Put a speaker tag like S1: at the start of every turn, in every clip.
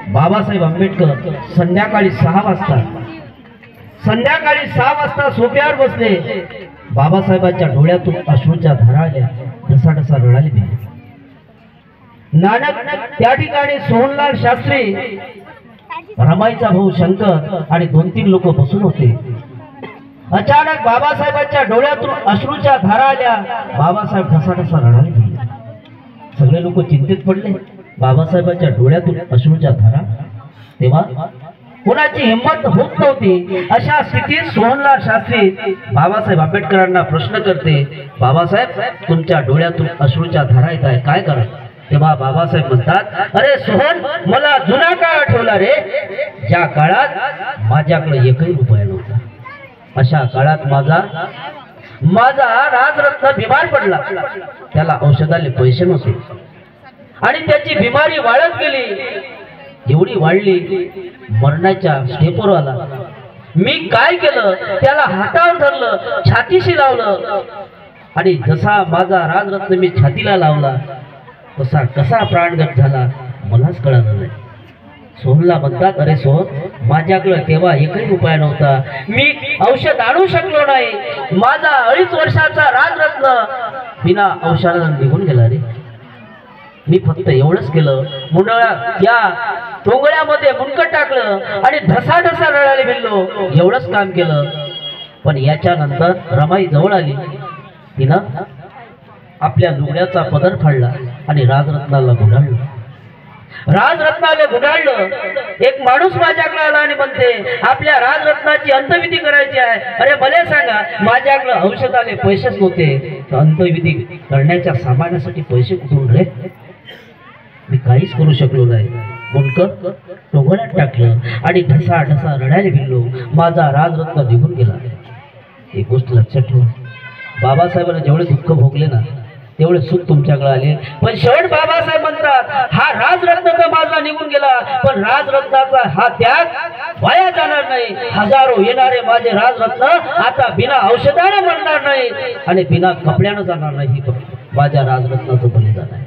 S1: बाबासाहेब आंबेडकर संध्याकाळी 6 वाजता सोफ्यावर बसले। बाबासाहेबांच्या डोळ्यातून अश्रूच्या धारा आल्या, ढसाढसा रडाले गेले। नानक त्या ठिकाणी सोहनलाल शास्त्री, रमाईचा भाऊ शंकर आणि 2-3 लोक बसून होते। अचानक बाबासाहेबांच्या डोळ्यातून अश्रूच्या धारा आल्या, बाबासाहेब ढसाढसा रडाले गेले। सगळे लोक चिंतित पडले, बाबासाहेबांच्या डोळ्यातून अश्रूच्या धारा। तेव्हा कोणाची हिंमत होत नव्हती। अशा स्थितीत सोहनलाल शास्त्री बाबासाहेब आंबेडकरांना प्रश्न करते, बाबासाहेब तुमच्या डोळ्यातून अश्रूच्या धारा येत आहे, काय करा? तेव्हा बाबासाहेब म्हणतात, अरे सोहन, मला जुना काळ आठवला रे, ज्या काळात माझ्याकडे एकही रुपया नव्हता। अशा काळात माझा राजरत्न बिमार पडला, त्याला औषधाले पैसे नव्हते आणि त्याची बिमारी वाढत गेली, एवढी वाढली मरणाच्या स्टेपवर आला। मी काय केलं, त्याला हातावर धरलं, छातीशी लावलं आणि जसा माझा राजरत्न मी छातीला लावला तसा कसा प्राणघात झाला मलाच कळलं नाही। सोहनला म्हणतात, अरे सोहन, माझ्याकडे तेव्हा एकही रुपया नव्हता, मी औषध आणू शकलो नाही, माझा 2.5 वर्षाचा राजरत्न बिना औषधाला निघून गेला रे। मी फक्त एवढंच केलं, या टोंगळ्यामध्ये मुंडकं टाकलं आणि ढसाढसा रडायला गेलो, एवढंच काम केलं। पण याच्यानंतर रमाई जवळ आली, तिनं आपल्या लुगड्याचा पदर फाडला आणि राजरत्नाला गुंडाळलं। एक माणूस माझ्याकडे आला आणि म्हणते, आपल्या राजरत्नाची अंत्यविधी करायची आहे। अरे मला सांगा, माझ्याकडे औषधाले पैसेच नव्हते, तर अंत्यविधी करण्याच्या सामानासाठी पैसे कुठून रे? मी काहीच करू शकलो नाही। मुंडकं टोंगळ्यात टाकलं आणि ढसाढसा रडायला गेलो, माझा राजरत्न निघून गेला। एक गोष्ट लक्षात ठेवा, बाबासाहेबांना जेवढे दुःख भोगले ना तेवढे सुख तुमच्याकडे आले, पण शेवट बाबासाहेब म्हणतात, हा राजरत्न तर माझा निघून गेला, पण राजरत्नाचा हा त्याग वाया जाणार नाही। हजारो येणारे माझे राजरत्न आता बिना औषधाने मरणार नाही आणि बिना कपड्यानं जाणार नाही, माझ्या राजरत्नाचं बलिदान आहे।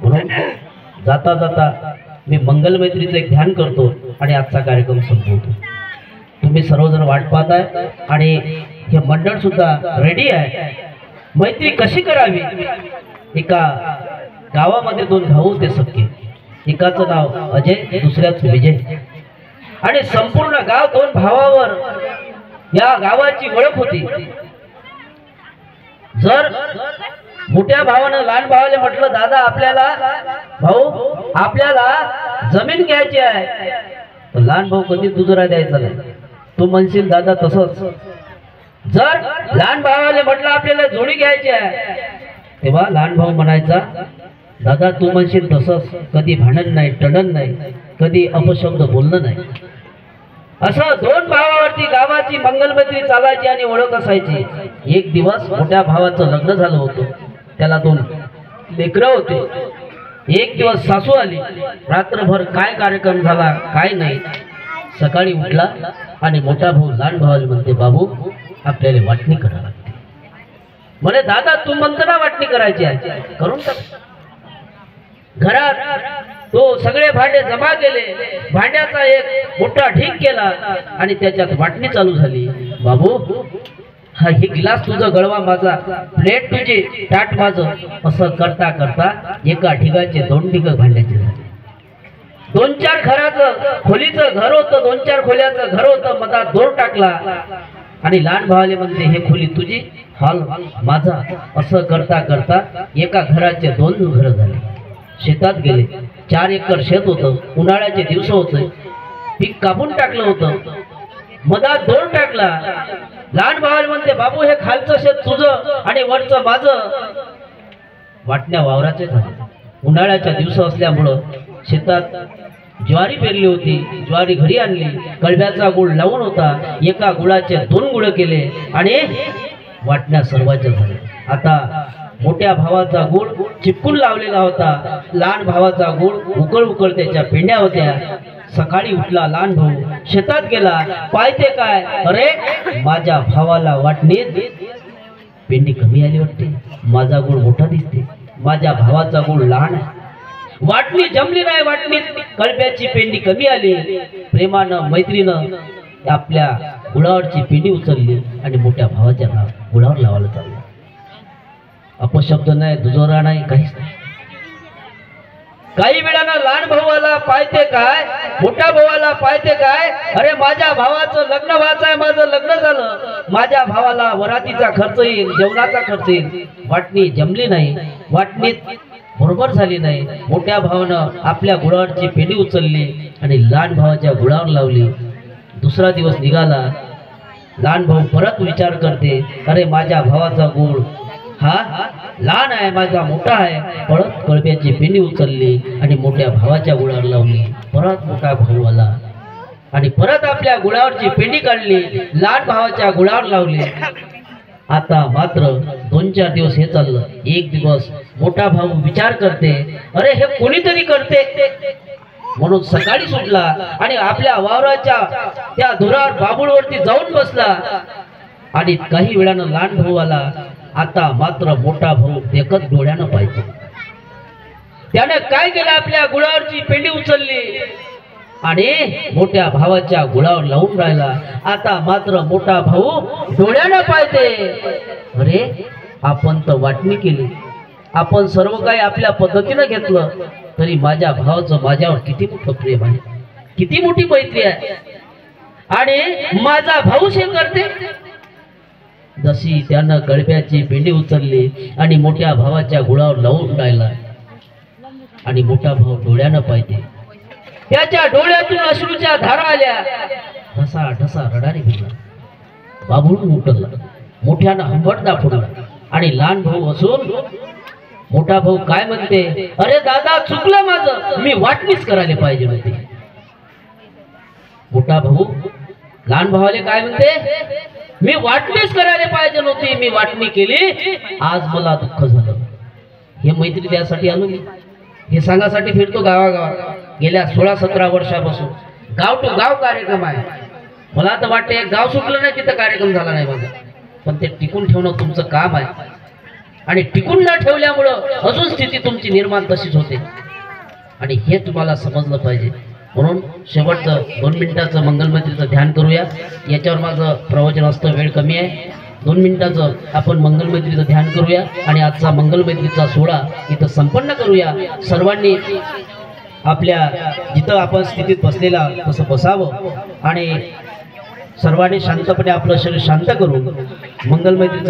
S1: म्हणून जाता जाता मी मंगलमैत्रीचं एक ध्यान करतो आणि आजचा कार्यक्रम संपवतो। तुम्ही सर्वजण वाट पाहताय आणि हे मंडळ सुद्धा रेडी आहे। मैत्री कशी करावी? एका गावामध्ये 2 भाऊ होते सख्खे, एकाचं नाव अजय, दुसऱ्याचं विजय, आणि संपूर्ण गाव 2 भावावर या गावाची ओळख होती। जर मोठ्या भावानं लहान भावाला म्हटलं, दादा आपल्याला जमीन घ्यायची आहे, तर लहान भाऊ कधी दुजरा द्यायचा नाही, तू म्हणशील दादा तसंच। जर लहान भावाला म्हटलं आपल्याला जोडी घ्यायची आहे, तेव्हा लहान भाऊ म्हणायचा, दादा तू म्हणशील तसंच, कधी भांडण नाही, टणन नाही, कधी अपशब्द बोलणं नाही। असं 2 भावावरती गावाची मंगलमैत्री चालायची आणि ओळख असायची। एक दिवस मोठ्या भावाचं लग्न झालं होतं, त्याला 2 लेकरं होते। एक दिवस सासू आली, रात्रभर काय कार्यक्रम झाला काय नाही। सकाळी उठला आणि मोठा भाऊ लहान भावाला म्हणते, बाबू आपल्याला वाटणी करावी लागते। म्हणे, दादा तू म्हणतो ना वाटणी करायची आहे, करून टाक। घरात तो सगळे भांडे जमा केले, भांड्याचा एक मोठा ढीग केला आणि त्याच्यात वाटणी चालू झाली। बाबू हा हे गिलास तुझं, गळवा माझा, प्लेट तुझी, ताट माझं, असं करता करता एका ढिगाचे 2 ढिग भांड्याचे झाले। 2-4 घराचं खोलीचं घर होतं, 2-4 खोल्याचं घर होतं, मधात दोर टाकला आणि लहान भावाले म्हणते, हे खोली तुझी, हॉल माझा, असं करता करता एका घराचे 2 घर झाले। शेतात गेले, 4 एकर शेत होतं, उन्हाळ्याचे दिवस होते, पीक कापून टाकलं होतं, मधात दोर टाकला। लहान भावाला म्हणते, बाबू हे खालचं शेत तुझं आणि वरचं माझं। वाटण्या वावराचे झाले। उन्हाळ्याच्या दिवस असल्यामुळं शेतात ज्वारी पेरली होती, ज्वारी घरी आणली, कळव्याचा गुळ लावून होता, एका गुळाचे 2 गुळ केले आणि वाटण्या सर्वांच्या झाल्या। आता मोठ्या भावाचा गुळ चिपकून लावलेला होता, लहान भावाचा गुळ उकळ त्याच्या पेंड्या होत्या। सकाळी उठला लहान भाऊ, शेतात गेला, पाहते काय, अरे माझ्या भावाला वाटणीत पेंडी कमी आली वाटते, माझा गुळ मोठा दिसते, माझ्या भावाचा गुळ लहान आहे। वाटणी जमली नाही, वाटणीत कळप्याची पेंडी कमी आली. प्रेमानं मैत्रीनं आपल्या गुळावरची पेंडी उचलली आणि मोठ्या भावाच्या गुळावर लावायला चालला. अपशब्द नाही, दुजोरा नाही, काहीच नाही. काही वेळानं लहान भावाला पाहते काय, मोठ्या भावाला पाहते काय, अरे माझ्या भावाचं लग्न व्हायचं आहे, माझं लग्न झालं, माझ्या भावाला वरातीचा खर्च येईल, जेवणाचा खर्च येईल. वाटणी जमली नाही, वाटणीत बरोबर झाली नाही. मोठ्या भावानं आपल्या गुळावरची पेंडी उचलली आणि लहान भावाच्या गुळावर लावली. दुसरा दिवस निघाला. लहान भाऊ परत विचार करते, अरे माझ्या भावाचा गुळ हा लहान आहे, माझा मोठा आहे. परत कळप्याची पेंडी उचलली आणि मोठ्या भावाच्या गुळावर लावली. परत मोठा भाऊ आला आणि परत आपल्या गुळावरची पेंडी काढली, लहान भावाच्या गुळावर लावली. आता मात्र 2-4 दिवस हे चाललं. एक दिवस मोठा भाऊ विचार करते, अरे हे कोणीतरी करते, म्हणून सकाळी सुटला आणि आपल्या वावराच्या त्या धुरावर बाबूळवरती जाऊन बसला. आणि काही वेळानं लहान भाऊ आला. आता मात्र मोठा भाऊ देखत डोळ्यानं पाहिजे. त्याने काय केलं, आपल्या गुळावरची पेंडी उचलली आणि मोठ्या भावाच्या गुळावर लावून राहिला. आता मात्र मोठा भाऊ डोळ्यानं पाहिजे, अरे आपण तर वाटणी केली, आपण सर्व काही आपल्या पद्धतीनं घेतलं, तरी माझ्या भावाचं माझ्यावर किती मोठं प्रेम आहे, किती मोठी मैत्री आहे, आणि माझा भाऊ हे करते. जशी त्यानं कळप्याची पेंडी उचलली आणि मोठ्या भावाच्या गुळावर लावून राहिला आणि मोठा भाऊ डोळ्यानं पाहिजे. त्याच्या डोळ्यातून अश्रूच्या धारा आल्या. ढसा ढसा रडाने फिरला. बाबूळून उठला, मोठ्यानं हंबरडा फोडला आणि लहान भाऊ असून मोठा भाऊ काय म्हणते, अरे दादा चुकलं माझं, मी वाटणीच करायला पाहिजे होती. मोठा भाऊ लहान भावाले काय म्हणते, मी वाटणीच करायला पाहिजे नव्हती, मी वाटणी केली, आज मला दुःख झालं. हे मैत्री द्यासाठी आलो मी, हे सांगासाठी फिरतो गावागावात. गेल्या 16-17 वर्षापासून गाव टू गाव कार्यक्रम आहे. मला तर वाटते गाव सुटलं नाही तिथं कार्यक्रम झाला नाही माझा, पण ते टिकून ठेवणं तुमचं काम आहे. आणि टिकून न ठेवल्यामुळं अजून स्थिती तुमची निर्माण तशीच होते, आणि हे तुम्हाला समजलं पाहिजे. म्हणून शेवटचं 2 मिनिटाचं मंगलमैत्रीचं ध्यान करूया. याच्यावर माझं प्रवचन असतं, वेळ कमी आहे. 2 मिनिटाचं आपण मंगलमैत्रीचं ध्यान करूया आणि आजचा मंगलमैत्रीचा सोहळा इथं संपन्न करूया. सर्वांनी आपल्या जिथं आपण स्थितीत बसलेला तसं बसावं आणि सर्वांनी शांतपणे आपलं शरीर शांत करून मंगलमैत्रीचं